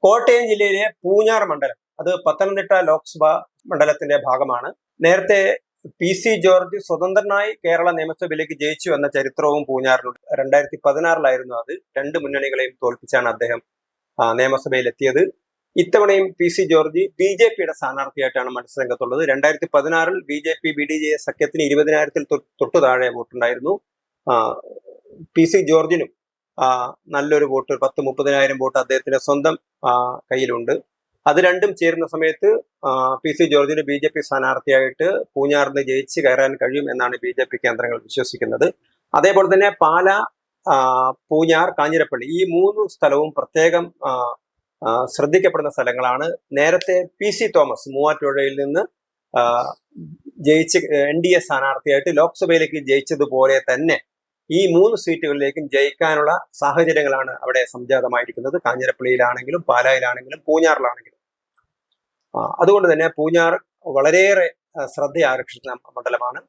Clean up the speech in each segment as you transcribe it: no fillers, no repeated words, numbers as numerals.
കോട്ടയം ജില്ലയിലെ പൂഞ്ഞാർ മണ്ഡലം, അത് പത്തനംതിട്ട ലോക്സഭാ മണ്ഡലത്തിന്റെ ഭാഗമാണ്. നേരത്തെ PC ജോർജ് സ്വതന്ത്രനായി കേരള നിയമസഭയിലേക്ക് ജയിച്ചു എന്ന ചരിത്രവും പൂഞ്ഞാറിനുണ്ട്. 2016 അത്. രണ്ട് മുന്നണികളെയും തോൽപ്പിച്ചാണ് അദ്ദേഹം നിയമസഭയിൽ എത്തിയത്. ഇത്തവണയും PC ജോർജ് BJPയുടെ സ്ഥാനാർത്ഥിയായിട്ടാണ് മത്സരരംഗത്തുള്ളത്. 2016 BJP BDJS സഖ്യത്തിന് 20,000-ൽ തൊട്ടു താഴെ വോട്ടുണ്ടായിരുന്നു. PC ജോർജിനും നല്ലൊരു വോട്ട്, 10-30,000 വോട്ട് അദ്ദേഹത്തിന്റെ സ്വന്തം കയ്യിലുണ്ട്. അത് രണ്ടും ചേരുന്ന സമയത്ത് PC ജോർജിന് BJP സ്ഥാനാർത്ഥിയായിട്ട് പൂഞ്ഞാറിന് ജയിച്ച് കയറാൻ കഴിയും എന്നാണ് BJP കേന്ദ്രങ്ങൾ വിശ്വസിക്കുന്നത്. അതേപോലെ തന്നെ പാല, പൂഞ്ഞാർ, കാഞ്ഞിരപ്പള്ളി ഈ മൂന്ന് സ്ഥലവും പ്രത്യേകം ശ്രദ്ധിക്കപ്പെടുന്ന സ്ഥലങ്ങളാണ്. നേരത്തെ PC തോമസ് മൂവാറ്റുപുഴയിൽ നിന്ന് ജയിച്ച് NDA സ്ഥാനാർത്ഥിയായിട്ട് ലോക്സഭയിലേക്ക് ജയിച്ചതുപോലെ തന്നെ ഈ മൂന്ന് സീറ്റുകളിലേക്കും ജയിക്കാനുള്ള സാഹചര്യങ്ങളാണ് അവിടെ സംജാതമായിരിക്കുന്നത്. കാഞ്ഞിരപ്പള്ളിയിലാണെങ്കിലും പാലായിലാണെങ്കിലും പൂഞ്ഞാറിലാണെങ്കിലും. അതുകൊണ്ട് തന്നെ പൂഞ്ഞാർ വളരെയേറെ ശ്രദ്ധ ആകർഷിക്കുന്ന മണ്ഡലമാണ്.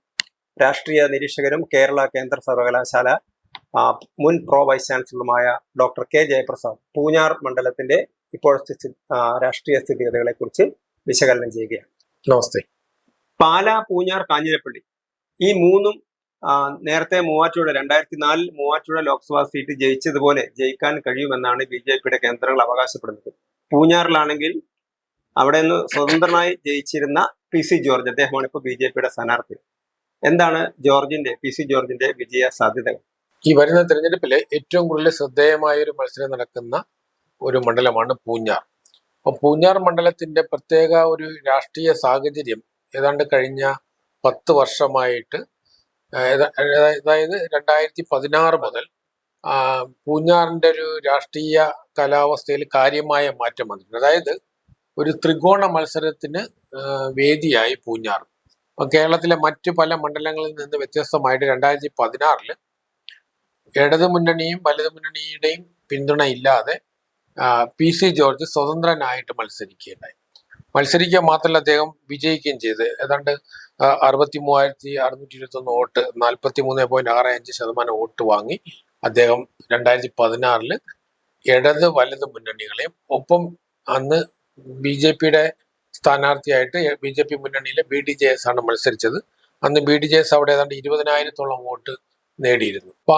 രാഷ്ട്രീയ നിരീക്ഷകരും കേരള കേന്ദ്ര സർവകലാശാല മുൻ പ്രോ വൈസ് ചാൻസലറുമായ ഡോക്ടർ K ജയപ്രസാദ് പൂഞ്ഞാർ മണ്ഡലത്തിന്റെ ഇപ്പോഴത്തെ രാഷ്ട്രീയ സ്ഥിതിഗതികളെ കുറിച്ച് വിശകലനം ചെയ്യുകയാണ്. നമസ്തേ. പാല, പൂഞ്ഞാർ, കാഞ്ഞിരപ്പള്ളി ഈ മൂന്നും നേരത്തെ 2004 മൂവാറ്റുപുഴ ലോക്സഭാ സീറ്റ് ജയിച്ചതുപോലെ ജയിക്കാൻ കഴിയുമെന്നാണ് BJPയുടെ കേന്ദ്രങ്ങൾ അവകാശപ്പെടുന്നത്. പൂഞ്ഞാറിലാണെങ്കിൽ അവിടെ നിന്ന് സ്വതന്ത്രനായി ജയിച്ചിരുന്ന PC ജോർജ്, അദ്ദേഹമാണ് ഇപ്പോൾ BJPയുടെ സ്ഥാനാർത്ഥി. എന്താണ് PC ജോർജിന്റെ വിജയ സാധ്യതകൾ? ഈ വരുന്ന തെരഞ്ഞെടുപ്പില് ഏറ്റവും കൂടുതൽ ശ്രദ്ധേയമായ ഒരു മത്സരം നടക്കുന്ന ഒരു മണ്ഡലമാണ് പൂഞ്ഞാർ. അപ്പൊ പൂഞ്ഞാർ മണ്ഡലത്തിന്റെ പ്രത്യേക ഒരു രാഷ്ട്രീയ സാഹചര്യം ഏതാണ്ട് കഴിഞ്ഞ 10 വർഷമായിട്ട്, അതായത് 2016 മുതൽ പൂഞ്ഞാറിന്റെ ഒരു രാഷ്ട്രീയ കാലാവസ്ഥയിൽ കാര്യമായ മാറ്റം വന്നിട്ടുണ്ട്. അതായത് ഒരു ത്രികോണ മത്സരത്തിന് വേദിയായി പൂഞ്ഞാർ. കേരളത്തിലെ മറ്റു പല മണ്ഡലങ്ങളിൽ നിന്ന് വ്യത്യസ്തമായിട്ട് 2016 ഇടതു മുന്നണിയും വലതു മുന്നണിയുടെയും പിന്തുണ ഇല്ലാതെ PC ജോർജ് സ്വതന്ത്രനായിട്ട് മത്സരിക്കുക മാത്രമല്ല, അദ്ദേഹം വിജയിക്കുകയും ചെയ്ത് ഏതാണ്ട് 63,621 വോട്ട്, 43.65% വോട്ട് വാങ്ങി അദ്ദേഹം 2016 ഇടത് വലത് മുന്നണികളെയും ഒപ്പം അന്ന് BJPയുടെ സ്ഥാനാർത്ഥിയായിട്ട് BJP മുന്നണിയിലെ BDJS ആണ് മത്സരിച്ചത്. അന്ന് BDJS അവിടെ ഏതാണ്ട് 20,000-ഓളം വോട്ട് നേടിയിരുന്നു. അപ്പൊ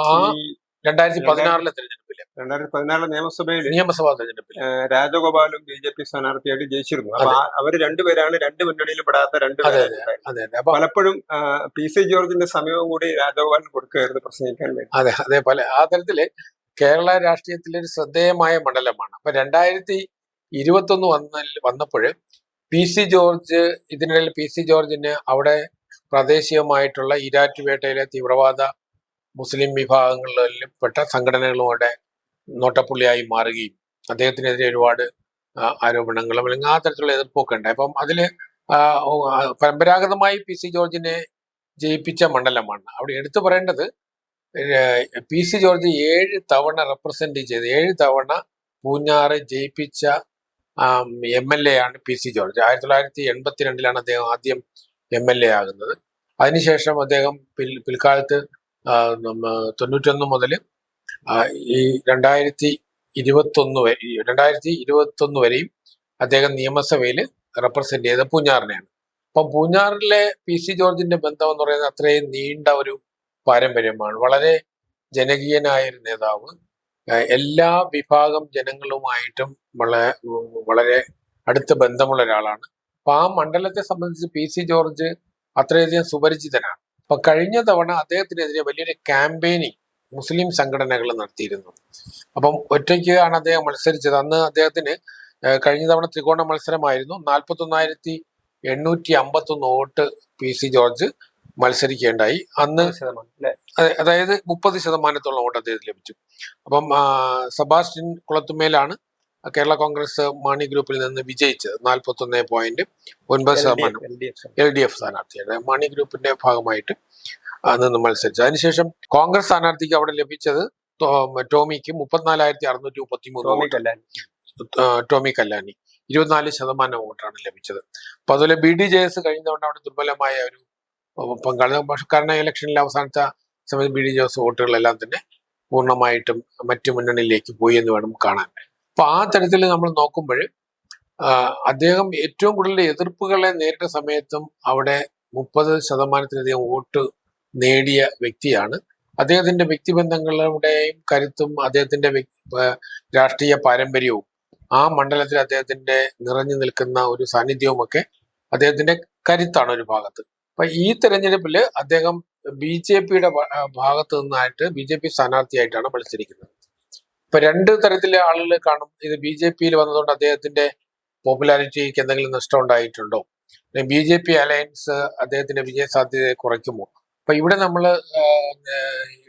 2016 തെരഞ്ഞെടുപ്പില് 2016 നിയമസഭാ തെരഞ്ഞെടുപ്പിൽ രാജഗോപാലും BJP സ്ഥാനാർത്ഥിയായിട്ട് ജയിച്ചിരുന്നു. അപ്പൊ അവര് രണ്ടുപേരാണ് രണ്ട് മുന്നണിയിൽ പെടാത്ത രണ്ടുപേരും. പലപ്പോഴും PC ജോർജിന്റെ സമയവും കൂടി രാജഗോപാലിന് കൊടുക്കുകയായിരുന്നു പ്രസംഗിക്കാൻ വേണ്ടി. അതെ പല ആ തരത്തില് കേരള രാഷ്ട്രീയത്തിലെ ഒരു ശ്രദ്ധേയമായ മണ്ഡലമാണ്. അപ്പൊ 2021 വന്നപ്പോഴ് PC ജോർജ്, ഇതിനിടയിൽ PC ജോർജിന് അവിടെ പ്രാദേശികമായിട്ടുള്ള ഈരാറ്റുപേട്ടയിലെ തീവ്രവാദ മുസ്ലിം വിഭാഗങ്ങളിൽ പെട്ട സംഘടനകളുടെ നോട്ടപ്പുള്ളിയായി മാറുകയും അദ്ദേഹത്തിനെതിരെ ഒരുപാട് ആരോപണങ്ങളും അല്ലെങ്കിൽ ആ തരത്തിലുള്ള എതിർപ്പൊക്കെ ഉണ്ടായി. അപ്പം അതില് പരമ്പരാഗതമായി PC ജോർജിനെ ജയിപ്പിച്ച മണ്ഡലമാണ്. അവിടെ എടുത്തു പറയേണ്ടത് PC ജോർജ് 7 തവണ റെപ്രസെന്റ് ചെയ്ത് 7 തവണ പൂഞ്ഞാറ് ജയിപ്പിച്ച MLA ആണ് PC ജോർജ്. 1982 അദ്ദേഹം ആദ്യം MLA ആകുന്നത്. അതിനുശേഷം അദ്ദേഹം പിൽക്കാലത്ത് 91 മുതൽ ഈ 2021 വരെയും അദ്ദേഹം നിയമസഭയിൽ റെപ്രസെന്റ് ചെയ്ത പൂഞ്ഞാറിനെയാണ്. അപ്പം പൂഞ്ഞാറിലെ PC ജോർജിന്റെ ബന്ധം എന്ന് പറയുന്നത് അത്രയും നീണ്ട ഒരു പാരമ്പര്യമാണ്. വളരെ ജനകീയനായ ഒരു നേതാവ്, എല്ലാ വിഭാഗം ജനങ്ങളുമായിട്ടും വളരെ അടുത്ത ബന്ധമുള്ള ഒരാളാണ്. അപ്പൊ ആ മണ്ഡലത്തെ സംബന്ധിച്ച് PC ജോർജ് അത്രയധികം സുപരിചിതനാണ്. അപ്പൊ കഴിഞ്ഞ തവണ അദ്ദേഹത്തിനെതിരെ വലിയൊരു ക്യാമ്പയിനിങ് മുസ്ലിം സംഘടനകൾ നടത്തിയിരുന്നു. അപ്പം ഒറ്റയ്ക്കാണ് അദ്ദേഹം മത്സരിച്ചത്. അന്ന് അദ്ദേഹത്തിന് കഴിഞ്ഞ തവണ ത്രികോണ മത്സരമായിരുന്നു. 41,851 വോട്ട് PC ജോർജ് മത്സരിക്കേണ്ടായി. അന്ന് അതായത് 30% വോട്ട് അദ്ദേഹത്തിന് ലഭിച്ചു. അപ്പം സെബാസ്റ്റ്യൻ കുളത്തുമേലാണ് കേരള കോൺഗ്രസ് മാണി ഗ്രൂപ്പിൽ നിന്ന് വിജയിച്ചത്. 41.9% LDF സ്ഥാനാർത്ഥിയാണ്. മാണി ഗ്രൂപ്പിന്റെ ഭാഗമായിട്ട് നിന്ന് മത്സരിച്ചത്. അതിനുശേഷം കോൺഗ്രസ് സ്ഥാനാർത്ഥിക്ക് അവിടെ ലഭിച്ചത് ടോമിക്ക് 34,633 ടോമി കല്ലാനി 24% വോട്ടാണ് ലഭിച്ചത്. അപ്പൊ അതുപോലെ BDJS കഴിഞ്ഞ തവണ അവിടെ ദുർബലമായ ഒരു പങ്കാളി, കാരണം ഇലക്ഷനിലെ അവസാനത്തെ സമയത്ത് BDJS വോട്ടുകളെല്ലാം തന്നെ പൂർണ്ണമായിട്ടും മറ്റു മുന്നണിയിലേക്ക് പോയി എന്ന് വേണം കാണാൻ. അപ്പൊ ആ തരത്തിൽ നമ്മൾ നോക്കുമ്പോൾ അദ്ദേഹം ഏറ്റവും കൂടുതൽ എതിർപ്പുകളെ നേരിട്ട സമയത്തും അവിടെ 30% വോട്ട് നേടിയ വ്യക്തിയാണ്. അദ്ദേഹത്തിന്റെ വ്യക്തിബന്ധങ്ങളുടെയും കരുത്തും അദ്ദേഹത്തിന്റെ രാഷ്ട്രീയ പാരമ്പര്യവും ആ മണ്ഡലത്തിൽ അദ്ദേഹത്തിന്റെ നിറഞ്ഞു നിൽക്കുന്ന ഒരു സാന്നിധ്യവും ഒക്കെ അദ്ദേഹത്തിന്റെ കരുത്താണ് ഒരു ഭാഗത്ത്. അപ്പൊ ഈ തെരഞ്ഞെടുപ്പിൽ അദ്ദേഹം BJPയുടെ ഭാഗത്ത് നിന്നായിട്ട് BJP സ്ഥാനാർത്ഥിയായിട്ടാണ് മത്സരിക്കുന്നത്. ഇപ്പൊ രണ്ട് തരത്തിലെ ആളുകൾ കാണും. ഇത് BJPയിൽ വന്നതുകൊണ്ട് അദ്ദേഹത്തിന്റെ പോപ്പുലാരിറ്റിക്ക് എന്തെങ്കിലും നഷ്ടം ഉണ്ടായിട്ടുണ്ടോ, BJP അലയൻസ് അദ്ദേഹത്തിന്റെ വിജയ സാധ്യതയെ കുറയ്ക്കുമോ? അപ്പൊ ഇവിടെ നമ്മൾ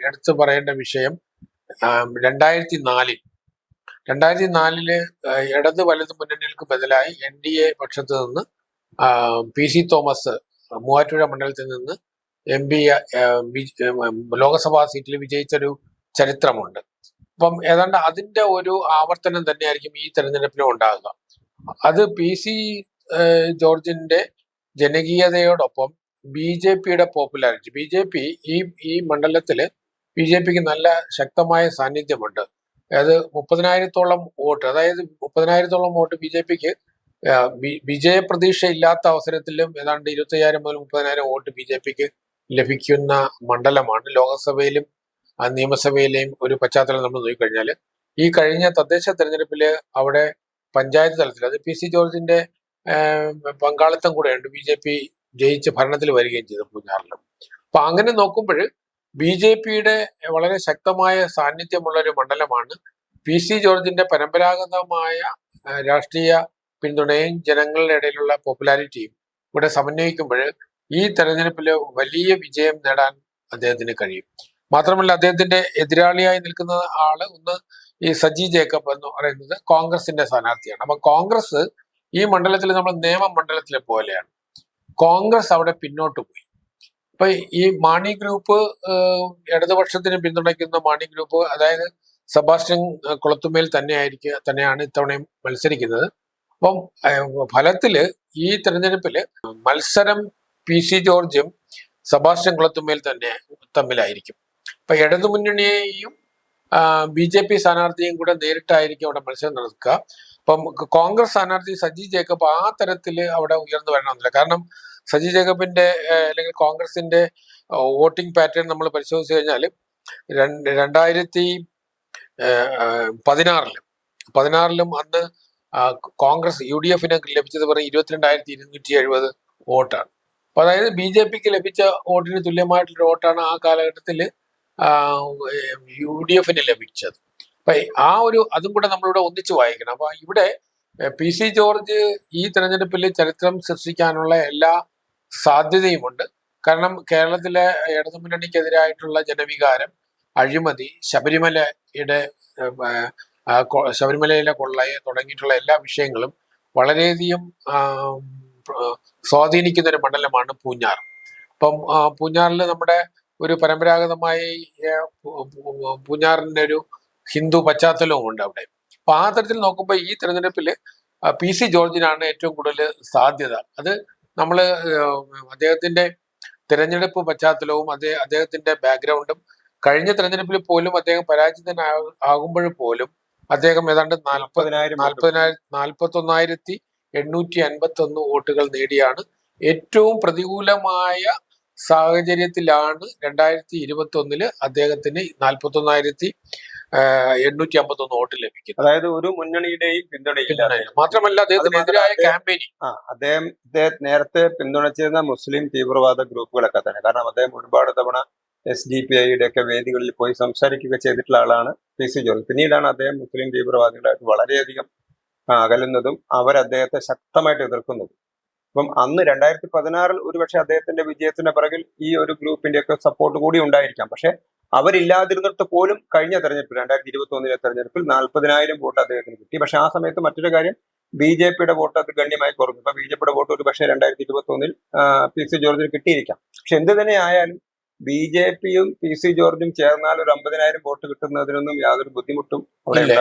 എടുത്തു പറയേണ്ട വിഷയം 2004 ഇടത് വലത് മുന്നണികൾക്ക് ബദലായി NDA പക്ഷത്ത് നിന്ന് PC തോമസ് മൂവാറ്റുപുഴ മണ്ഡലത്തിൽ നിന്ന് MP ലോകസഭാ സീറ്റിൽ വിജയിച്ചൊരു ചരിത്രമുണ്ട്. അപ്പം ഏതാണ്ട് അതിന്റെ ഒരു ആവർത്തനം തന്നെയായിരിക്കും ഈ തെരഞ്ഞെടുപ്പിലും ഉണ്ടാകുക. അത് PC ജോർജിന്റെ ജനകീയതയോടൊപ്പം BJPയുടെ പോപ്പുലാരിറ്റി, ഈ മണ്ഡലത്തില് BJPക്ക് നല്ല ശക്തമായ സാന്നിധ്യമുണ്ട്. അതായത് 30,000-ഓളം വോട്ട്, അതായത് 30,000-ഓളം വോട്ട് BJPക്ക് വിജയപ്രതീക്ഷ ഇല്ലാത്ത അവസരത്തിലും ഏതാണ്ട് 25,000 മുതൽ 30,000 വോട്ട് BJPക്ക് ലഭിക്കുന്ന മണ്ഡലമാണ്. ലോകസഭയിലും നിയമസഭയിലെയും ഒരു പശ്ചാത്തലം നമ്മൾ നോക്കിക്കഴിഞ്ഞാൽ ഈ കഴിഞ്ഞ തദ്ദേശ തെരഞ്ഞെടുപ്പില് അവിടെ പഞ്ചായത്ത് തലത്തിൽ അത് PC ജോർജിന്റെ പങ്കാളിത്തം കൂടെയുണ്ട്. BJP ജയിച്ച് ഭരണത്തിൽ വരികയും ചെയ്തു പൂഞ്ഞാറിലും. അപ്പൊ അങ്ങനെ നോക്കുമ്പോൾ BJPയുടെ വളരെ ശക്തമായ സാന്നിധ്യമുള്ള ഒരു മണ്ഡലമാണ്. PC ജോർജിന്റെ പരമ്പരാഗതമായ രാഷ്ട്രീയ പിന്തുണയും ജനങ്ങളുടെ ഇടയിലുള്ള പോപ്പുലാരിറ്റിയും ഇവിടെ സമന്വയിക്കുമ്പോൾ ഈ തെരഞ്ഞെടുപ്പിൽ വലിയ വിജയം നേടാൻ അദ്ദേഹത്തിന് കഴിയും. മാത്രമല്ല അദ്ദേഹത്തിന്റെ എതിരാളിയായി നിൽക്കുന്ന ആള് ഒന്ന് ഈ സജി ജേക്കബ് എന്ന് പറയുന്നത് കോൺഗ്രസിന്റെ സ്ഥാനാർത്ഥിയാണ്. അപ്പൊ കോൺഗ്രസ് ഈ മണ്ഡലത്തിൽ നമ്മൾ നിയമമണ്ഡലത്തിലെ പോലെയാണ്. കോൺഗ്രസ് അവിടെ പിന്നോട്ട് പോയി. അപ്പൊ ഈ മാണി ഗ്രൂപ്പ്, ഇടതുപക്ഷത്തിന് പിന്തുണയ്ക്കുന്ന മാണി ഗ്രൂപ്പ്, അതായത് സെബാസ്റ്റ്യൻ കുളത്തുമേൽ തന്നെയാണ് ഇത്തവണയും മത്സരിക്കുന്നത്. അപ്പം ഫലത്തില് ഈ തെരഞ്ഞെടുപ്പില് മത്സരം PC ജോർജും സെബാസ്റ്റ്യൻ കുളത്തുമേൽ തന്നെ തമ്മിലായിരിക്കും. അപ്പൊ ഇടതുമുന്നണിയെയും BJP സ്ഥാനാർത്ഥിയും കൂടെ നേരിട്ടായിരിക്കും അവിടെ മത്സരം നടക്കുക. അപ്പം കോൺഗ്രസ് സ്ഥാനാർത്ഥി സജി ജേക്കബ് ആ തരത്തില് അവിടെ ഉയർന്നു വരണമെന്നില്ല. കാരണം സജി ജേക്കബിന്റെ അല്ലെങ്കിൽ കോൺഗ്രസിന്റെ വോട്ടിംഗ് പാറ്റേൺ നമ്മൾ പരിശോധിച്ചു കഴിഞ്ഞാൽ 2016 അന്ന് കോൺഗ്രസ് UDFന് ലഭിച്ചത് പറയും 22,270 വോട്ടാണ്. അപ്പൊ അതായത് BJPക്ക് ലഭിച്ച വോട്ടിന് തുല്യമായിട്ടുള്ള വോട്ടാണ് ആ കാലഘട്ടത്തിൽ UDFന് ലഭിച്ചത്. അപ്പൊ അതും കൂടെ നമ്മളിവിടെ ഒന്നിച്ച് വായിക്കണം. അപ്പൊ ഇവിടെ PC ജോർജ് ഈ തെരഞ്ഞെടുപ്പിൽ ചരിത്രം സൃഷ്ടിക്കാനുള്ള എല്ലാ സാധ്യതയുമുണ്ട്. കാരണം കേരളത്തിലെ ഇടതുമുന്നണിക്കെതിരായിട്ടുള്ള ജനവികാരം, അഴിമതി, ശബരിമലയിലെ കൊള്ളയെ തുടങ്ങിയിട്ടുള്ള എല്ലാ വിഷയങ്ങളും വളരെയധികം സ്വാധീനിക്കുന്ന ഒരു മണ്ഡലമാണ് പൂഞ്ഞാർ. അപ്പം പൂഞ്ഞാറിൽ നമ്മുടെ ഒരു പരമ്പരാഗതമായി പൂഞ്ഞാറിന്റെ ഒരു ഹിന്ദു പശ്ചാത്തലവും ഉണ്ട് അവിടെ. അപ്പൊ ആ തരത്തിൽ നോക്കുമ്പോൾ ഈ തെരഞ്ഞെടുപ്പിൽ PC ജോർജിനാണ് ഏറ്റവും കൂടുതൽ സാധ്യത. അത് നമ്മൾ അദ്ദേഹത്തിന്റെ തെരഞ്ഞെടുപ്പ് പശ്ചാത്തലവും അദ്ദേഹത്തിന്റെ ബാക്ക്ഗ്രൗണ്ടും കഴിഞ്ഞ തെരഞ്ഞെടുപ്പിൽ പോലും അദ്ദേഹം പരാജിതനാകുമ്പോൾ പോലും അദ്ദേഹം ഏതാണ്ട് 41,851 വോട്ടുകൾ നേടിയാണ് ഏറ്റവും പ്രതികൂലമായ സാഹചര്യത്തിലാണ് 2021 അദ്ദേഹത്തിന് 41,851 വോട്ട് ലഭിക്കുന്നത്. അതായത് ഒരു മുന്നണിയുടെയും പിന്തുണയില്ല. മാത്രമല്ല അദ്ദേഹത്തിനെതിരായ ക്യാമ്പയിനിങ് അദ്ദേഹം നേരത്തെ പിന്തുണച്ചിരുന്ന മുസ്ലിം തീവ്രവാദ ഗ്രൂപ്പുകളൊക്കെ തന്നെ. കാരണം അദ്ദേഹം ഒരുപാട് തവണ SDPIയുടെ ഒക്കെ വേദികളിൽ പോയി സംസാരിക്കുക ചെയ്തിട്ടുള്ള ആളാണ് PC ജോർജ്. പിന്നീടാണ് അദ്ദേഹം മുസ്ലിം തീവ്രവാദികളായിട്ട് വളരെയധികം അകലുന്നതും അദ്ദേഹത്തെ ശക്തമായിട്ട് എതിർക്കുന്നതും. അപ്പം അന്ന് 2016 ഒരുപക്ഷെ അദ്ദേഹത്തിന്റെ വിജയത്തിന്റെ പിറകിൽ ഈ ഒരു ഗ്രൂപ്പിന്റെ ഒക്കെ സപ്പോർട്ട് കൂടി ഉണ്ടായിരിക്കാം. പക്ഷെ അവരില്ലാതിരുന്നിട്ട് പോലും കഴിഞ്ഞ തെരഞ്ഞെടുപ്പിൽ 2021 തെരഞ്ഞെടുപ്പിൽ 40,000 വോട്ട് അദ്ദേഹത്തിന് കിട്ടി. പക്ഷെ ആ സമയത്ത് മറ്റൊരു കാര്യം, BJPയുടെ വോട്ട് അത് ഗണ്യമായി കുറഞ്ഞു. ഇപ്പൊ BJPയുടെ വോട്ട് ഒരു പക്ഷേ 2021 PC ജോർജിന് കിട്ടിയിരിക്കാം. പക്ഷെ എന്ത് തന്നെ ആയാലും BJPയും PC ജോർജും ചേർന്നാൽ ഒരു 50,000 വോട്ട് കിട്ടുന്നതിനൊന്നും യാതൊരു ബുദ്ധിമുട്ടും ഇല്ല.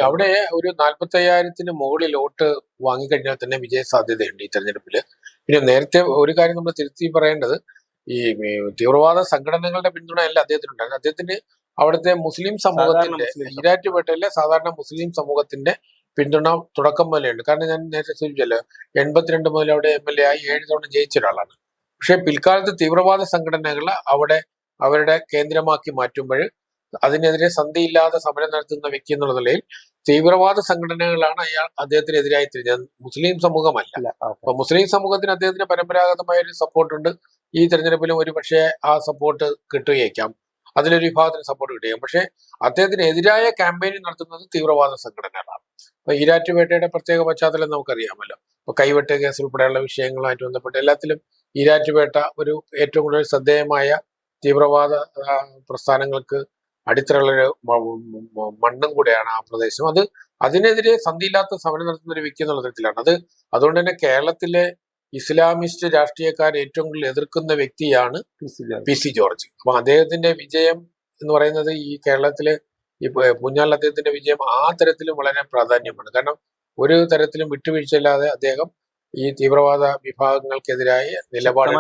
അവിടെ ഒരു 45,000 മുകളിൽ വോട്ട് വാങ്ങിക്കഴിഞ്ഞാൽ തന്നെ വിജയ സാധ്യതയുണ്ട് ഈ തെരഞ്ഞെടുപ്പില്. പിന്നെ നേരത്തെ ഒരു കാര്യം നമ്മൾ തിരുത്തി പറയേണ്ടത്, ഈ തീവ്രവാദ സംഘടനകളുടെ പിന്തുണ അല്ല അദ്ദേഹത്തിനുണ്ടായിരുന്നു. അദ്ദേഹത്തിന് അവിടുത്തെ മുസ്ലിം സമൂഹത്തിന്റെ, ഈരാറ്റുപേട്ടയിലെ സാധാരണ മുസ്ലിം സമൂഹത്തിന്റെ പിന്തുണ തുടക്കം മുതലുണ്ട്. കാരണം ഞാൻ നേരത്തെ സൂചിപ്പിച്ചല്ലോ, 82 മുതൽ അവിടെ MLA ആയി 7 തവണ ജയിച്ച ഒരാളാണ്. പക്ഷെ പിൽക്കാലത്ത് തീവ്രവാദ സംഘടനകൾ അവിടെ അവരുടെ കേന്ദ്രമാക്കി മാറ്റുമ്പോൾ അതിനെതിരെ സന്ധിയില്ലാതെ സമരം നടത്തുന്ന വ്യക്തി എന്നുള്ള നിലയിൽ തീവ്രവാദ സംഘടനകളാണ് അദ്ദേഹത്തിനെതിരായി തിരിഞ്ഞത്, മുസ്ലിം സമൂഹമല്ല. അപ്പൊ മുസ്ലിം സമൂഹത്തിന് അദ്ദേഹത്തിന് പരമ്പരാഗതമായ ഒരു സപ്പോർട്ടുണ്ട്. ഈ തെരഞ്ഞെടുപ്പിലും ഒരു പക്ഷേ ആ സപ്പോർട്ട് കിട്ടുകയേക്കാം, അതിലൊരു വിഭാഗത്തിന് സപ്പോർട്ട് കിട്ടുകയും. പക്ഷേ അദ്ദേഹത്തിന് എതിരായ ക്യാമ്പയിനിങ് നടത്തുന്നത് തീവ്രവാദ സംഘടനകളാണ്. അപ്പൊ ഈരാറ്റുപേട്ടയുടെ പ്രത്യേക പശ്ചാത്തലം നമുക്കറിയാമല്ലോ. അപ്പൊ കൈവെട്ട് കേസ് ഉൾപ്പെടെയുള്ള വിഷയങ്ങളുമായിട്ട് ബന്ധപ്പെട്ട് എല്ലാത്തിലും ഈരാറ്റുപേട്ട ഒരു ഏറ്റവും കൂടുതൽ ശ്രദ്ധേയമായ തീവ്രവാദ പ്രസ്ഥാനങ്ങൾക്ക് അടിത്തറയുള്ളൊരു മണ്ണും കൂടെയാണ് ആ പ്രദേശം. അതിനെതിരെ സന്ധിയില്ലാത്ത സമരം നടത്തുന്ന ഒരു വ്യക്തി എന്നുള്ള തരത്തിലാണ് അതുകൊണ്ട് തന്നെ കേരളത്തിലെ ഇസ്ലാമിസ്റ്റ് രാഷ്ട്രീയക്കാർ ഏറ്റവും കൂടുതൽ എതിർക്കുന്ന വ്യക്തിയാണ് PC ജോർജ്. അപ്പൊ അദ്ദേഹത്തിന്റെ വിജയം എന്ന് പറയുന്നത് ഈ കേരളത്തിലെ ഈ പൂഞ്ഞാറിൽ അദ്ദേഹത്തിന്റെ വിജയം ആ തരത്തിലും വളരെ പ്രാധാന്യമാണ്. കാരണം ഒരു തരത്തിലും വിട്ടുവീഴ്ചയില്ലാതെ അദ്ദേഹം ഈ തീവ്രവാദ വിഭാഗങ്ങൾക്കെതിരായ നിലപാട്